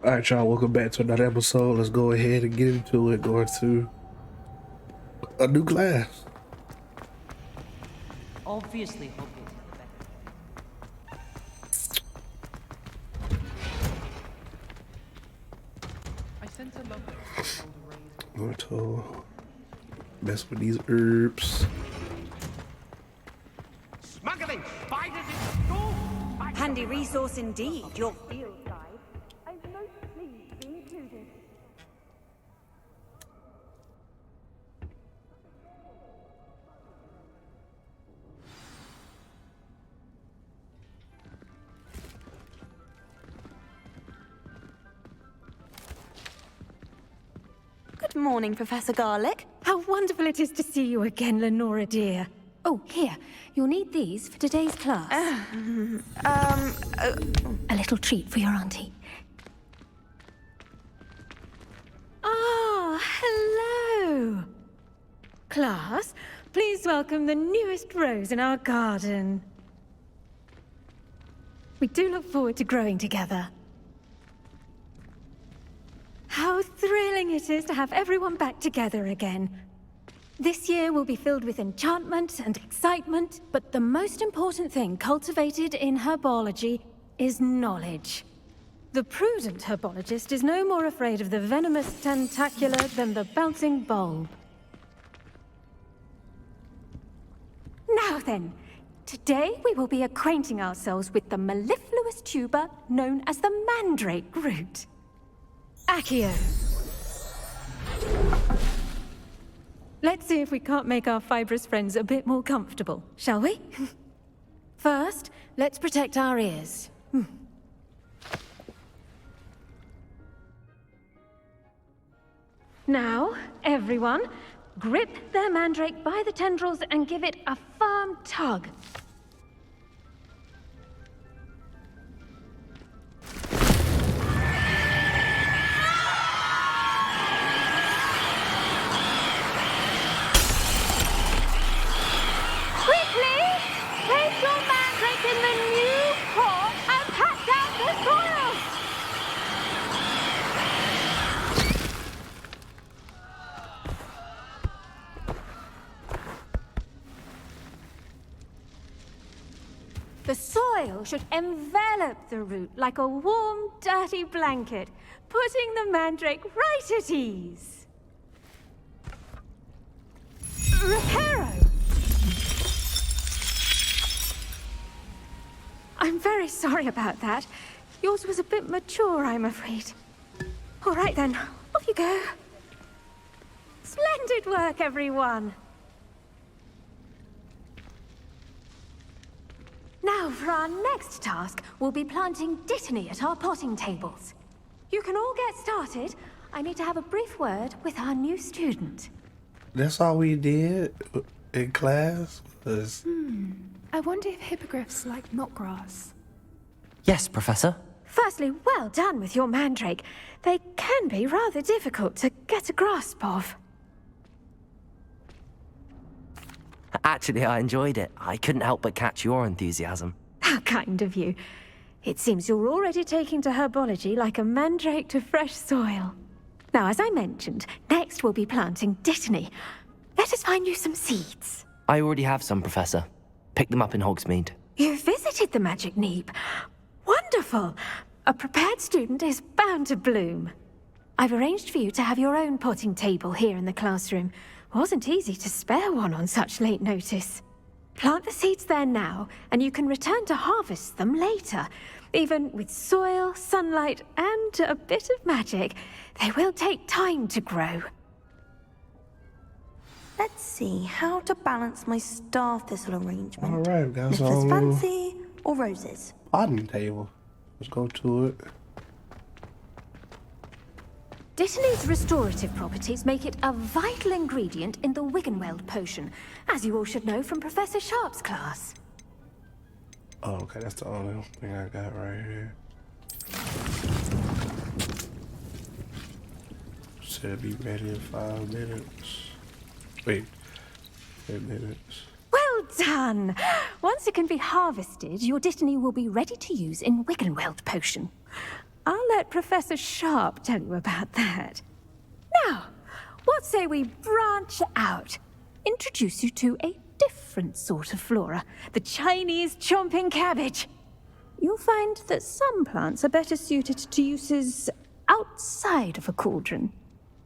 All right, y'all. Welcome back to another episode. Let's go ahead and get into it. Going to a new class. Obviously hoping for the better. I sense a love Going to mess with these herbs. Smuggling spiders in school. Handy resource indeed, your field guide. I'm most pleased to be included. Good morning, Professor Garlic. How wonderful it is to see you again, Lenora dear. Oh, here, you'll need these for today's class. A little treat for your auntie. Ah, hello. Class, please welcome the newest rose in our garden. We do look forward to growing together. How thrilling it is to have everyone back together again. This year will be filled with enchantment and excitement, but the most important thing cultivated in herbology is knowledge. The prudent herbologist is no more afraid of the venomous tentacula than the bouncing bulb. Now then, today we will be acquainting ourselves with the mellifluous tuber known as the mandrake root. Accio. Let's see if we can't make our fibrous friends a bit more comfortable, shall we? First, let's protect our ears. Now, everyone, grip their mandrake by the tendrils and give it a firm tug. The soil should envelop the root like a warm, dirty blanket, putting the mandrake right at ease. Reparo! I'm very sorry about that. Yours was a bit mature, I'm afraid. All right then, off you go. Splendid work, everyone! Now, for our next task, we'll be planting dittany at our potting tables. You can all get started. I need to have a brief word with our new student. That's all we did in class. I wonder if hippogriffs like knotgrass. Yes, Professor. Firstly, well done with your mandrake. They can be rather difficult to get a grasp of. Actually, I enjoyed it. I couldn't help but catch your enthusiasm. How kind of you. It seems you're already taking to herbology like a mandrake to fresh soil. Now, as I mentioned, next we'll be planting dittany. Let us find you some seeds. I already have some, Professor. Picked them up in Hogsmeade. You visited the Magic Neep. Wonderful. A prepared student is bound to bloom. I've arranged for you to have your own potting table here in the classroom. Wasn't easy to spare one on such late notice. Plant the seeds there now, and you can return to harvest them later. Even with soil, sunlight, and a bit of magic, they will take time to grow. Let's see how to balance my star thistle arrangement. All right, guys. If it's fancy or roses. Potting table. Let's go to it. Dittany's restorative properties make it a vital ingredient in the Wiggenweld potion, as you all should know from Professor Sharp's class. Oh, okay, that's the only thing I got right here. Said be ready in 5 minutes. Wait, 10 minutes. Well done! Once it can be harvested, your dittany will be ready to use in Wiggenweld potion. I'll let Professor Sharp tell you about that. Now, what say we branch out? Introduce you to a different sort of flora, the Chinese chomping cabbage. You'll find that some plants are better suited to uses outside of a cauldron.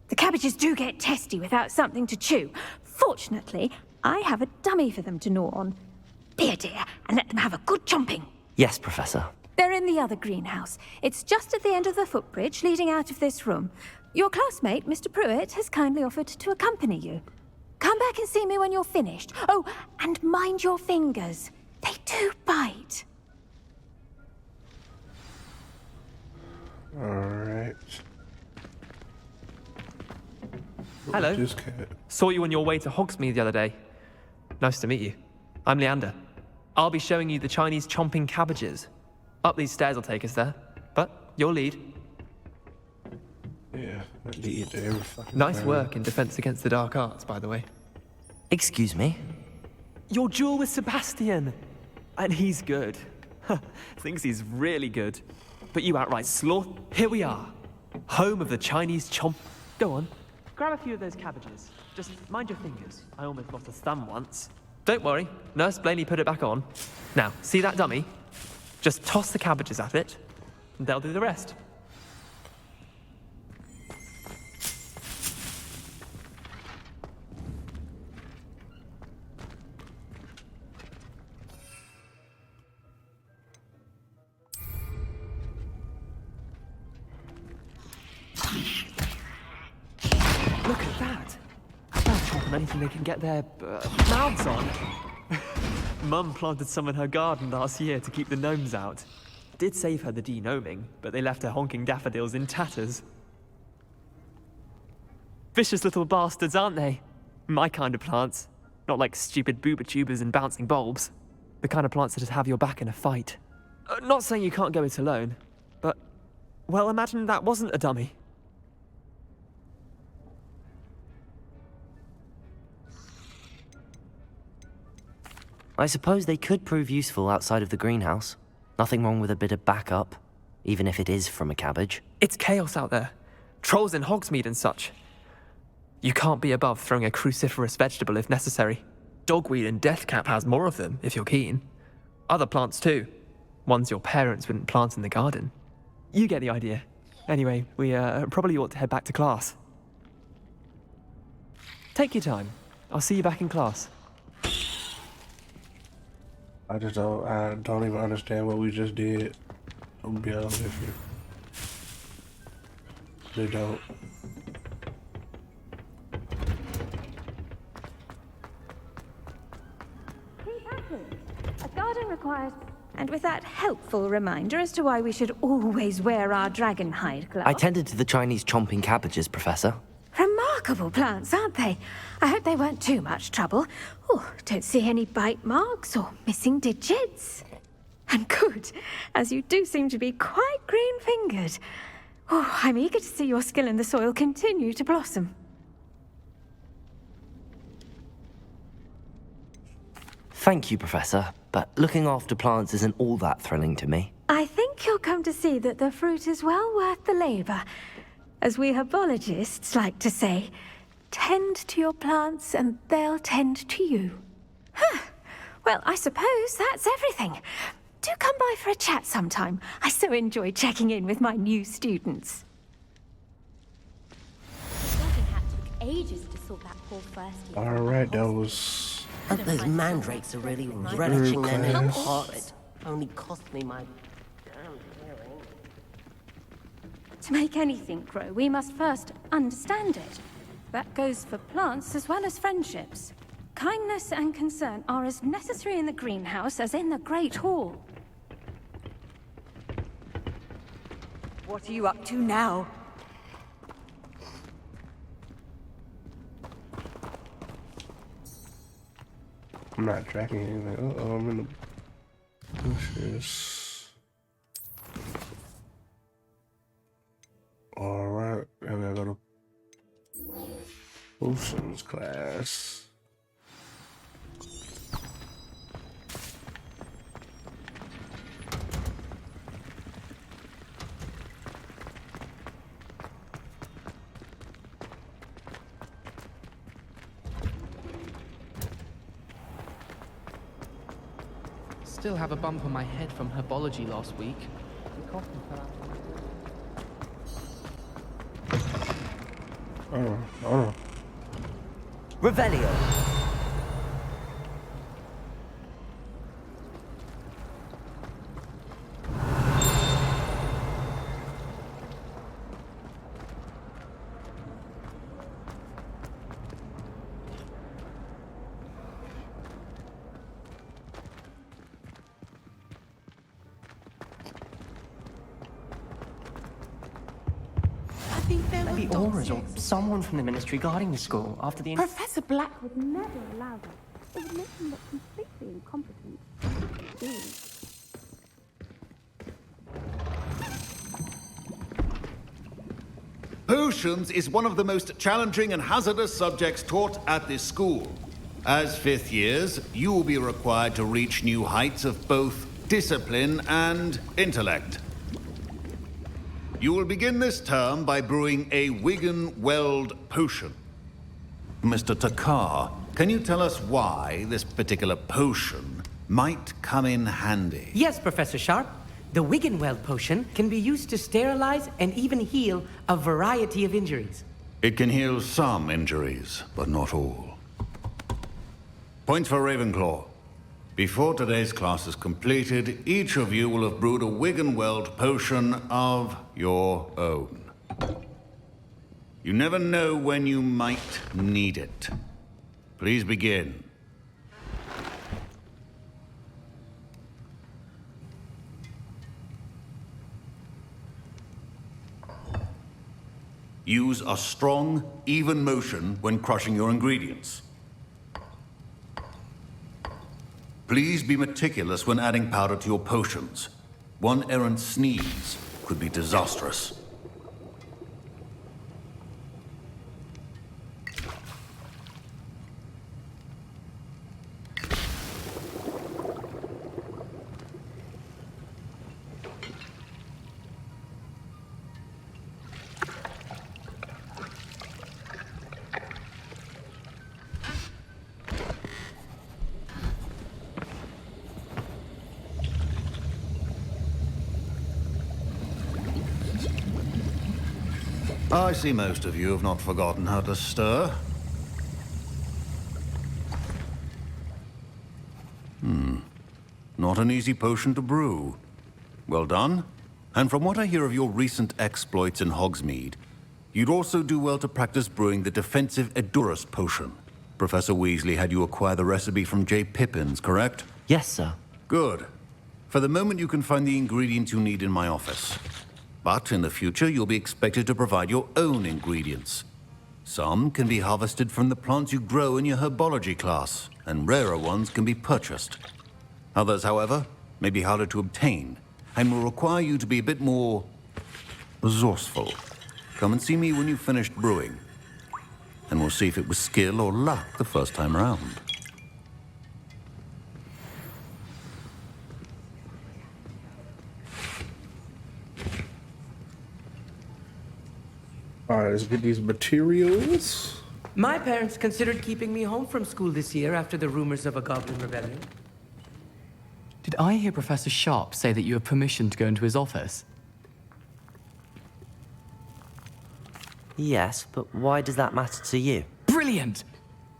The cabbages do get testy without something to chew. Fortunately, I have a dummy for them to gnaw on. Be a dear and let them have a good chomping. Yes, Professor. They're in the other greenhouse. It's just at the end of the footbridge leading out of this room. Your classmate, Mr. Pruitt, has kindly offered to accompany you. Come back and see me when you're finished. Oh, and mind your fingers. They do bite. Alright. Hello. Just cat. Saw you on your way to Hogsmeade the other day. Nice to meet you. I'm Leander. I'll be showing you the Chinese chomping cabbages. Up these stairs will take us there. But you'll lead. Yeah, I lead to every fucking Nice time. work in Defense Against the Dark Arts, by the way. Excuse me? Your duel with Sebastian! And he's good. Thinks he's really good. But you outright sloth. Here we are. Home of the Chinese chomp. Go on. Grab a few of those cabbages. Just mind your fingers. I almost lost a thumb once. Don't worry. Nurse Blaney put it back on. Now, see that dummy? Just toss the cabbages at it, and they'll do the rest. Look at that! They'll chomp on anything they can get their mouths on. Mum planted some in her garden last year to keep the gnomes out. Did save her the de-gnoming, but they left her honking daffodils in tatters. Vicious little bastards, aren't they? My kind of plants. Not like stupid booba tubers and bouncing bulbs. The kind of plants that just have your back in a fight. Not saying you can't go it alone, but... well, imagine that wasn't a dummy. I suppose they could prove useful outside of the greenhouse. Nothing wrong with a bit of backup, even if it is from a cabbage. It's chaos out there. Trolls in Hogsmeade and such. You can't be above throwing a cruciferous vegetable if necessary. Dogweed and deathcap has more of them, if you're keen. Other plants too. Ones your parents wouldn't plant in the garden. You get the idea. Anyway, we probably ought to head back to class. Take your time. I'll see you back in class. I don't even understand what we just did. I'm gonna be honest with you. They don't. A garden requires... And with that helpful reminder as to why we should always wear our dragon hide gloves. I tended to the Chinese chomping cabbages, Professor. Remarkable plants, aren't they? I hope they weren't too much trouble. Oh, don't see any bite marks or missing digits. And good, as you do seem to be quite green-fingered. Oh, I'm eager to see your skill in the soil continue to blossom. Thank you, Professor, but looking after plants isn't all that thrilling to me. I think you'll come to see that the fruit is well worth the labor. As we herbologists like to say, tend to your plants and they'll tend to you. Huh. Well, I suppose that's everything. Do come by for a chat sometime. I so enjoy checking in with my new students. Sorting hat took ages to sort that poor first year. Alright, that was... Those mandrakes are really relishing their name horrid. Only cost me my damn hearing. To make anything grow, we must first understand it. That goes for plants as well as friendships. Kindness and concern are as necessary in the greenhouse as in the Great Hall. What are you up to now? I'm not tracking anything. Uh-oh, I'm in the bushes. Alright, now we gotta go to potions class. still have a bump on my head from herbology last week. Oh. Revelio. Maybe Auras or someone from the ministry guarding the school after the... Professor Black would never allow that. It would make him look completely incompetent. Potions is one of the most challenging and hazardous subjects taught at this school. As fifth years, you will be required to reach new heights of both discipline and intellect. You will begin this term by brewing a Wigan-Weld potion. Mr. Takar, can you tell us why this particular potion might come in handy? Yes, Professor Sharp. The Wigan-Weld potion can be used to sterilize and even heal a variety of injuries. It can heal some injuries, but not all. Points for Ravenclaw. Before today's class is completed, each of you will have brewed a Wigan-Weld potion of your own. You never know when you might need it. Please begin. Use a strong, even motion when crushing your ingredients. Please be meticulous when adding powder to your potions. One errant sneeze could be disastrous. I see most of you have not forgotten how to stir. Not an easy potion to brew. Well done. And from what I hear of your recent exploits in Hogsmeade, you'd also do well to practice brewing the defensive Edurus potion. Professor Weasley had you acquire the recipe from J. Pippins, correct? Yes, sir. Good. For the moment, you can find the ingredients you need in my office. But in the future, you'll be expected to provide your own ingredients. Some can be harvested from the plants you grow in your herbology class, and rarer ones can be purchased. Others, however, may be harder to obtain, and will require you to be a bit more resourceful. Come and see me when you've finished brewing, and we'll see if it was skill or luck the first time around. Alright, let's get these materials. My parents considered keeping me home from school this year after the rumors of a goblin rebellion. Did I hear Professor Sharp say that you have permission to go into his office? Yes, but why does that matter to you? Brilliant!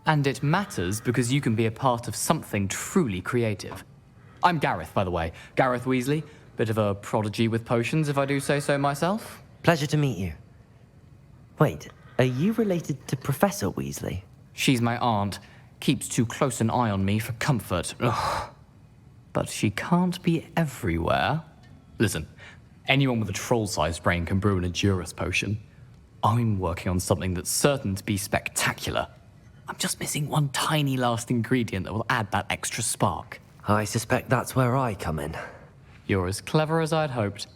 And it matters because you can be a part of something truly creative. I'm Gareth, by the way. Gareth Weasley. Bit of a prodigy with potions, if I do say so myself. Pleasure to meet you. Wait, are you related to Professor Weasley? She's my aunt. Keeps too close an eye on me for comfort. Ugh. But she can't be everywhere. Listen, anyone with a troll-sized brain can brew an Edurus potion. I'm working on something that's certain to be spectacular. I'm just missing one tiny last ingredient that will add that extra spark. I suspect that's where I come in. You're as clever as I'd hoped.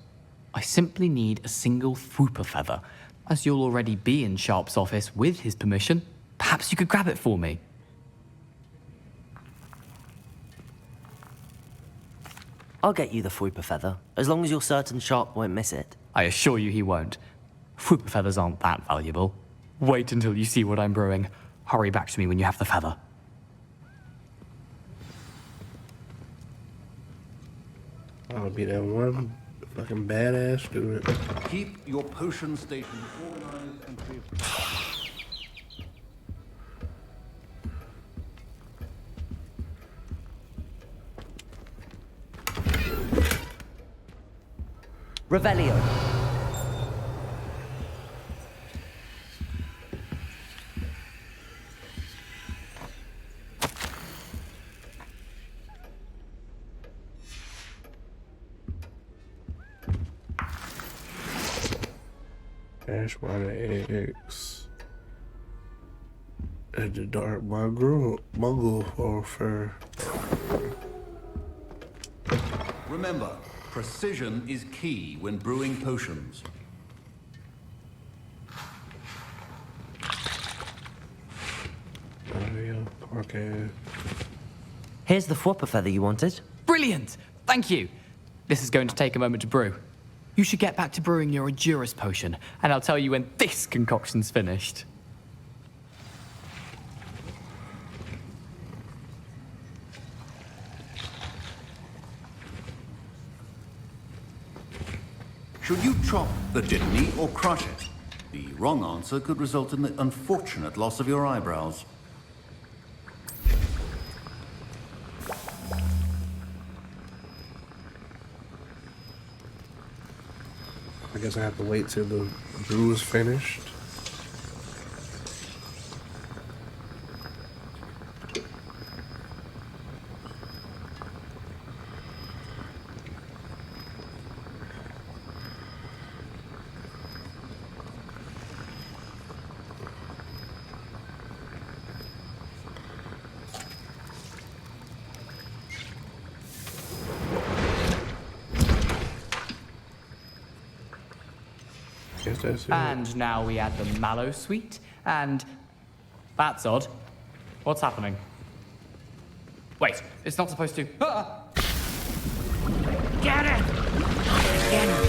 I simply need a single Fwooper feather. As you'll already be in Sharp's office with his permission, perhaps you could grab it for me. I'll get you the Fwooper feather, as long as you're certain Sharp won't miss it. I assure you he won't. Fwooper feathers aren't that valuable. Wait until you see what I'm brewing. Hurry back to me when you have the feather. I'll be that one fucking badass student. Keep your potion station organized and free of... Revelio. Ash water eggs. And the dark muggle for fur. Remember, precision is key when brewing potions. Okay. Here's the Fwopper feather you wanted. Brilliant! Thank you. This is going to take a moment to brew. You should get back to brewing your Endurus potion, and I'll tell you when this concoction's finished. Should you chop the jitney or crush it? The wrong answer could result in the unfortunate loss of your eyebrows. I guess I have to wait till the brew is finished. Guess that's it. And now we add the mallow sweet, and... That's odd. What's happening? Wait, it's not supposed to... Ah! Get it! Get it!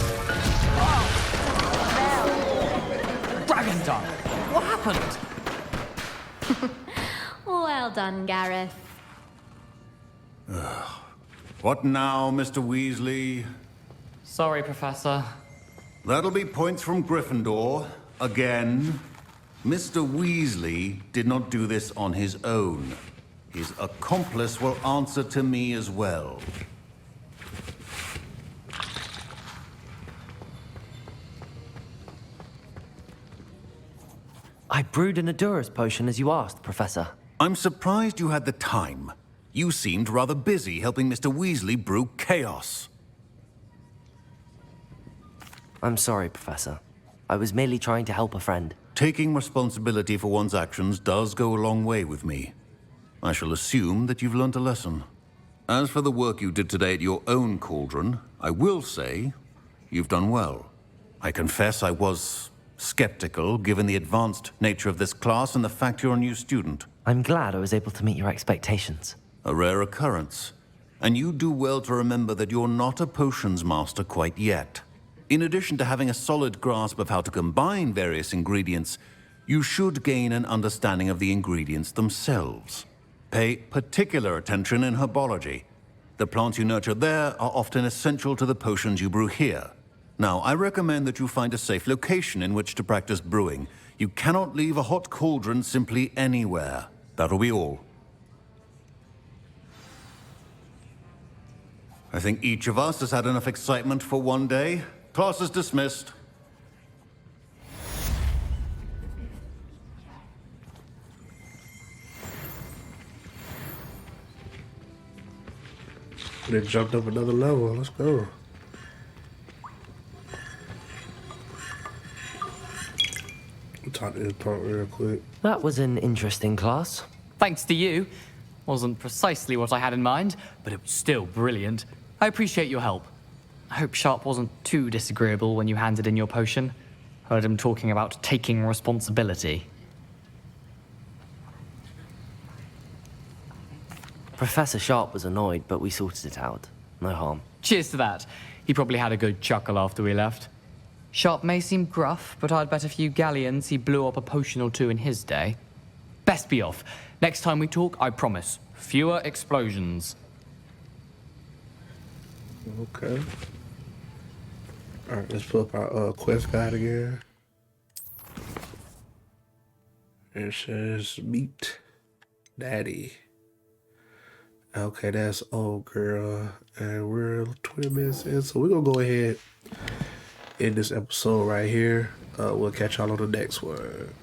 Dragon Tongue! What happened? Well done, Gareth. What now, Mr. Weasley? Sorry, Professor. That'll be points from Gryffindor. Again. Mr. Weasley did not do this on his own. His accomplice will answer to me as well. I brewed an Endurus potion as you asked, Professor. I'm surprised you had the time. You seemed rather busy helping Mr. Weasley brew chaos. I'm sorry, Professor. I was merely trying to help a friend. Taking responsibility for one's actions does go a long way with me. I shall assume that you've learnt a lesson. As for the work you did today at your own cauldron, I will say you've done well. I confess I was skeptical, given the advanced nature of this class and the fact you're a new student. I'm glad I was able to meet your expectations. A rare occurrence. And you do well to remember that you're not a potions master quite yet. In addition to having a solid grasp of how to combine various ingredients, you should gain an understanding of the ingredients themselves. Pay particular attention in herbology. The plants you nurture there are often essential to the potions you brew here. Now, I recommend that you find a safe location in which to practice brewing. You cannot leave a hot cauldron simply anywhere. That'll be all. I think each of us has had enough excitement for one day. Class is dismissed. They jumped up another level. Let's go. Talk to this punk real quick. That was an interesting class. Thanks to you. Wasn't precisely what I had in mind, but it was still brilliant. I appreciate your help. I hope Sharp wasn't too disagreeable when you handed in your potion. Heard him talking about taking responsibility. Professor Sharp was annoyed, but we sorted it out. No harm. Cheers to that. He probably had a good chuckle after we left. Sharp may seem gruff, but I'd bet a few galleons he blew up a potion or two in his day. Best be off. Next time we talk, I promise, fewer explosions. Okay. Alright, let's pull up our quest guide again. It says meet Daddy. Okay, that's old girl. And we're 20 minutes in, so we're gonna go ahead in this episode right here. We'll catch y'all on the next one.